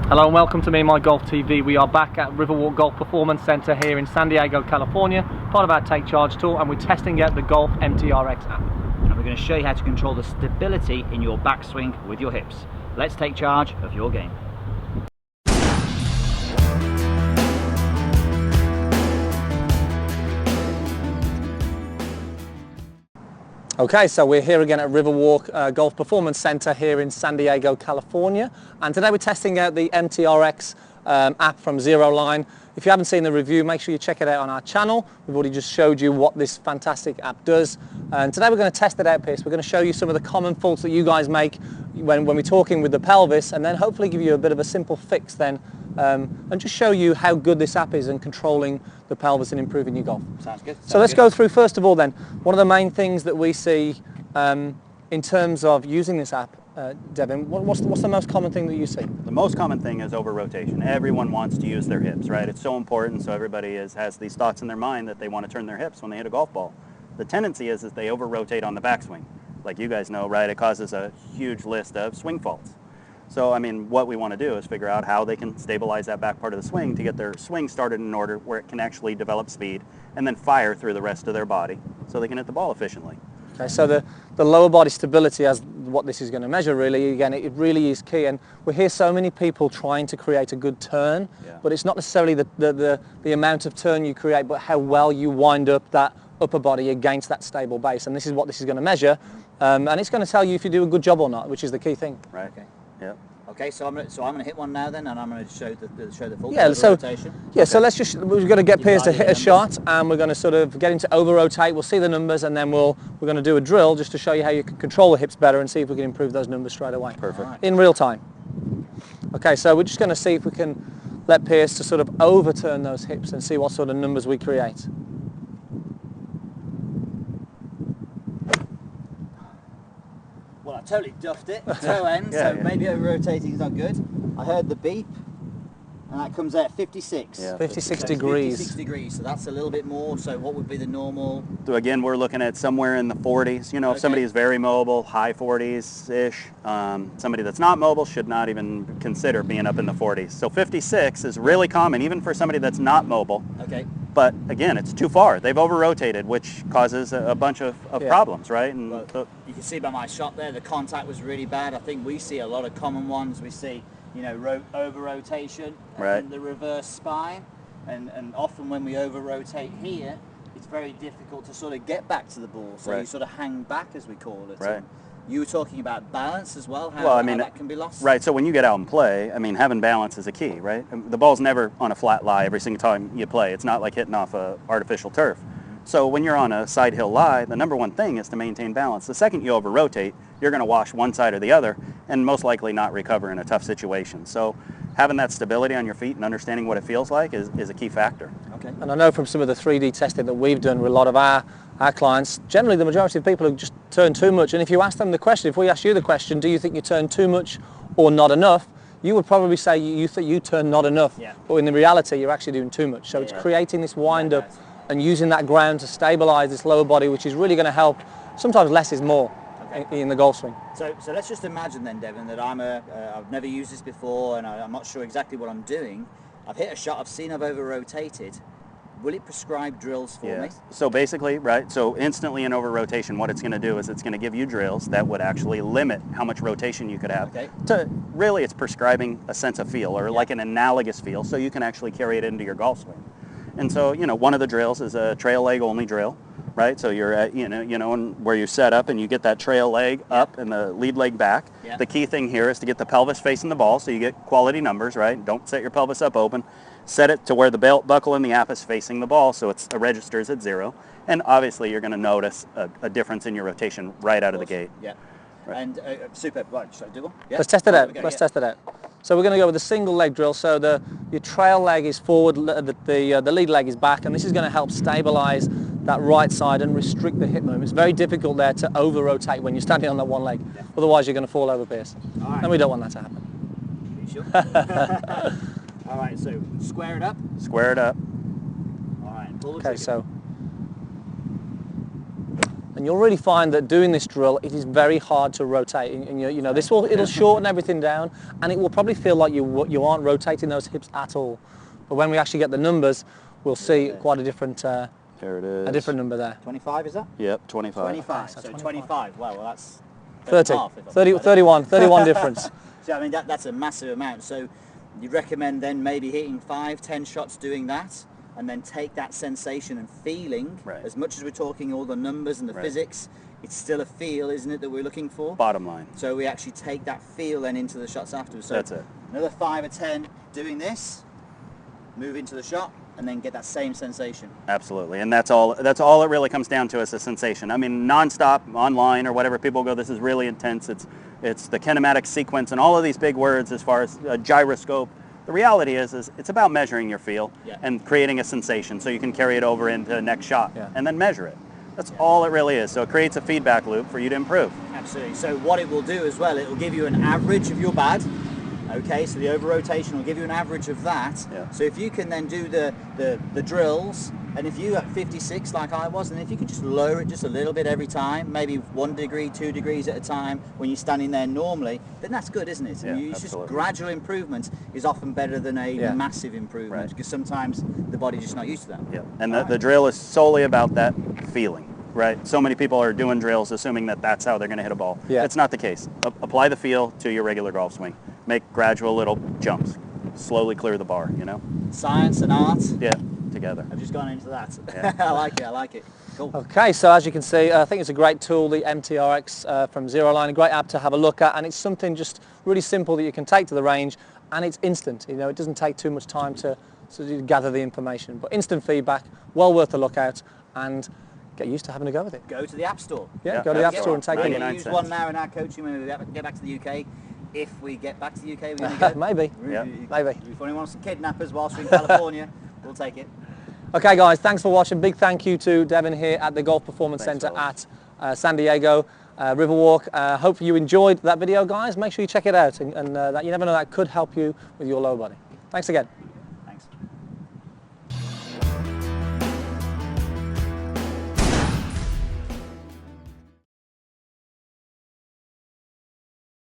Hello and welcome to Me and My Golf TV. We are back at Riverwalk Golf Performance Center here in San Diego, California, part of our Take Charge tour, and we're testing out the Golf MTRX app. And we're going to show you how to control the stability in your backswing with your hips. Let's take charge of your game. Okay, so we're here again at Riverwalk Golf Performance Center here in San Diego, California, and today we're testing out the MTRX app from Zero Line. If you haven't seen the review, make sure you check it out on our channel. We've already just showed you what this fantastic app does, and today we're going to test it out, Pierce. We're going to show you some of the common faults that you guys make when we're talking with the pelvis, and then hopefully give you a bit of a simple fix then, and just show you how good this app is in controlling the pelvis and improving your golf. Sounds good. So let's go through, first of all then, one of the main things that we see in terms of using this app, Devin, what's the most common thing that you see? The most common thing is over rotation. Everyone wants to use their hips, right? It's so important, so everybody has these thoughts in their mind that they want to turn their hips when they hit a golf ball. The tendency is they over rotate on the backswing. Like you guys know, right, it causes a huge list of swing faults. So, I mean, what we want to do is figure out how they can stabilize that back part of the swing to get their swing started in order where it can actually develop speed and then fire through the rest of their body so they can hit the ball efficiently. Okay, so the lower body stability as what this is going to measure really, again, it really is key, and we hear so many people trying to create a good turn, but it's not necessarily the amount of turn you create, but how well you wind up that upper body against that stable base, and this is what this is going to measure, and it's going to tell you if you do a good job or not, which is the key thing. Right. Okay. Yep. Okay, so I'm gonna hit one now then, and I'm gonna show the full rotation. Yeah, so we've got to get Piers to hit a shot, and we're going to sort of get him to over rotate. We'll see the numbers, and then we're going to do a drill just to show you how you can control the hips better and see if we can improve those numbers straight away. Perfect. Right. In real time. Okay, so we're just going to see if we can let Piers to sort of overturn those hips and see what sort of numbers we create. Well, I totally duffed it, toe end, so maybe over rotating is not good. I heard the beep, and that comes out 56. Yeah, 56 So degrees. 56 degrees, so that's a little bit more. So what would be the normal? So again, we're looking at somewhere in the 40s. You know, if somebody is very mobile, high 40s-ish. Somebody that's not mobile should not even consider being up in the 40s. So 56 is really common, even for somebody that's not mobile. Okay. But again, it's too far. They've over-rotated, which causes a bunch of problems, right? And well, you can see by my shot there, the contact was really bad. I think we see a lot of common ones. We see, you know, over-rotation and the reverse spine. And often when we over-rotate here, it's very difficult to sort of get back to the ball. So you sort of hang back, as we call it. Right. And you were talking about balance as well, how that can be lost. Right, so when you get out and play, I mean, having balance is a key, right? The ball's never on a flat lie every single time you play. It's not like hitting off a artificial turf. So when you're on a side hill lie, the number one thing is to maintain balance. The second you over-rotate, you're going to wash one side or the other and most likely not recover in a tough situation. So having that stability on your feet and understanding what it feels like is a key factor. Okay. And I know from some of the 3D testing that we've done with a lot of our clients, generally the majority of people have just turned too much. And if you ask them the question, if we ask you the question, do you think you turn too much or not enough, you would probably say you think you turn not enough. Yeah. But in the reality, you're actually doing too much. So it's creating this wind up and using that ground to stabilize this lower body, which is really going to help. Sometimes less is more in the golf swing. So let's just imagine then, Devin, that I've never used this before and I'm not sure exactly what I'm doing. I've hit a shot, I've seen I've over-rotated. Will it prescribe drills for me? So basically, right, so instantly in over-rotation, what it's going to do is it's going to give you drills that would actually limit how much rotation you could have. Okay. Really, it's prescribing a sense of feel or like an analogous feel so you can actually carry it into your golf swing. And so, you know, one of the drills is a trail leg only drill, right? So you're at, where you set up and you get that trail leg up and the lead leg back. Yeah. The key thing here is to get the pelvis facing the ball so you get quality numbers, right? Don't set your pelvis up open. Set it to where the belt buckle and the app is facing the ball so it registers at 0. And obviously you're going to notice a difference in your rotation right out of the gate. Yeah. Right. And super. Right, should I do one? Yeah. Let's test it out. Let's test it out. So we're going to go with a single leg drill. So your trail leg is forward, the lead leg is back, and this is going to help stabilize that right side and restrict the hip movement. It's very difficult there to over-rotate when you're standing on that one leg. Yeah. Otherwise you're going to fall over, Pierce. All right. And we don't want that to happen. Are you sure? All right, so square it up. Square it up. All right, pull the trigger. So and you'll really find that doing this drill, it is very hard to rotate. And you know, it'll shorten everything down, and it will probably feel like you aren't rotating those hips at all. But when we actually get the numbers, we'll see quite a different there it is. A different number there. 25 is that? Yep, 25. 25. So 25. Well, that's 30. half, 31 difference. So I mean that's a massive amount. So you'd recommend then maybe hitting 5-10 shots doing that, and then take that sensation and feeling. Right. As much as we're talking all the numbers and the physics, it's still a feel, isn't it, that we're looking for? Bottom line. So we actually take that feel then into the shots afterwards. So that's it. Another 5 or 10 doing this, move into the shot, and then get that same sensation. Absolutely, and that's all it really comes down to, is a sensation. I mean, non-stop, online or whatever, people go, this is really intense, it's the kinematic sequence and all of these big words as far as a gyroscope. The reality is it's about measuring your feel and creating a sensation so you can carry it over into the next shot and then measure it. That's all it really is. So it creates a feedback loop for you to improve. Absolutely. So what it will do as well, it will give you an average of your bad. Okay, so the over rotation will give you an average of that. Yeah. So if you can then do the drills, and if you at 56 like I was, and if you can just lower it just a little bit every time, maybe 1 degree, 2 degrees at a time when you're standing there normally, then that's good, isn't it? Yeah, It's just gradual improvement is often better than a massive improvement, because sometimes the body's just not used to that. Yeah, and the drill is solely about that feeling. Right, so many people are doing drills assuming that that's how they're going to hit a ball. Yeah. It's not the case. Apply the feel to your regular golf swing. Make gradual little jumps. Slowly clear the bar, you know? Science and art. Yeah, together. I've just gone into that. Yeah. I like it. Cool. Okay, so as you can see, I think it's a great tool, the MTRX from Zero Line, a great app to have a look at, and it's something just really simple that you can take to the range, and it's instant. You know, it doesn't take too much time to gather the information, but instant feedback, well worth a look at, and get used to having a go with it. Go to the App Store. Yeah, go to the App Store and take We're it. going to use one now in our coaching when we get back to the UK. If we get back to the UK, we're going to go. Maybe. Yeah. Maybe. If anyone wants some kidnappers whilst we're in California, we'll take it. Okay guys, thanks for watching. Big thank you to Devin here at the Golf Performance Center at San Diego Riverwalk. Hope you enjoyed that video, guys. Make sure you check it out, and that you never know, that could help you with your lower body. Thanks again.